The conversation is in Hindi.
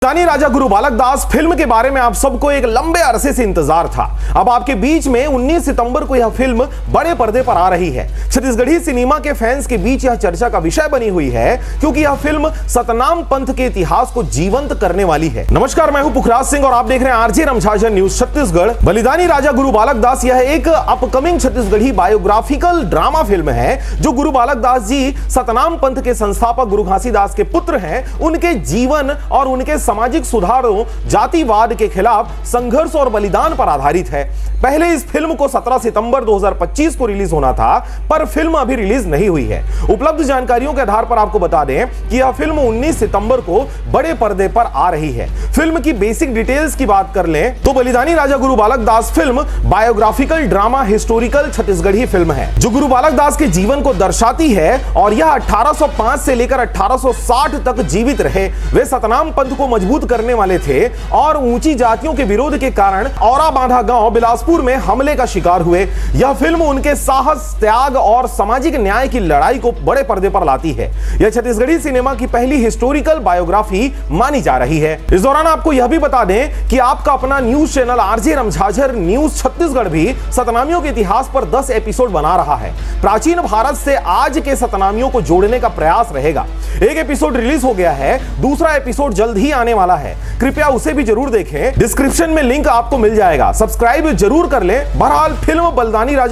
बलिदानी राजा गुरु बालक दास फिल्म के बारे में आप सबको एक लंबे अरसे से इंतजार था। अब आपके बीच में 19 सितंबर को यह फिल्म बड़े पर्दे पर आ रही है। छत्तीसगढ़ी सिनेमा के फैंस के बीच यह चर्चा का विषय बनी हुई है क्योंकि यह फिल्म सतनाम पंथ के इतिहास को जीवंत करने वाली है। नमस्कार, मैं हूं पुखराज सिंह और आप देख रहे हैं आरजे रमझाझर न्यूज छत्तीसगढ़। बलिदानी राजा गुरु बालक दास यह एक upcoming Chhattisgarhi biographical drama film है जो गुरु बालक दास जी सतनाम पंथ के संस्थापक गुरु घासीदास के पुत्र हैं। उनके जीवन और उनके सामाजिक सुधारों, जातिवाद के खिलाफ संघर्ष और बलिदान पर आधारित है। पहले इस फिल्म को 17 सितंबर 2025 को रिलीज होना था, पर फिल्म अभी रिलीज नहीं हुई है। उपलब्ध जानकारियों के आधार पर आपको बता दें कि यह फिल्म 19 सितंबर को बड़े पर्दे पर आ रही है। फिल्म की बेसिक डिटेल्स की बात कर लें तो बलिदानी Raja Guru Balak Das film biographical drama historical Chhattisgarhi film है जो गुरु बालक दास के जीवन को दर्शाती है और यह 1805 से लेकर 1860 तक जीवित रहे। वे सतनाम पंथ को मजबूत करने वाले थे और ऊंची जातियों के विरोध के कारण औरा बांधा गांव बिलासपुर में हमले का शिकार हुए। यह फिल्म उनके साहस, त्याग और सामाजिक न्याय की लड़ाई को बड़े पर्दे पर लाती है। यह छत्तीसगढ़ी सिनेमा की पहली हिस्टोरिकल बायोग्राफी मानी जा रही है। इस दौरान आपको यह भी बता दें कि आपका अपना news channel RJ Ramjhajhar news Chhattisgarh भी सतनामियों के इतिहास पर 10 एपिसोड बना रहा है। प्राचीन भारत से आज के सतनामियों को जोड़ने का प्रयास रहेगा। एक एपिसोड रिलीज हो गया है, दूसरा एपिसोड जल्द ही आने वाला है। कृपया उसे भी जरूर देखें। डिस्क्रिप्शन में लिंक आपको मिल जाएगा। सब्सक्राइब जरूर कर लें। बहरहाल फिल्म बलिदानी राजा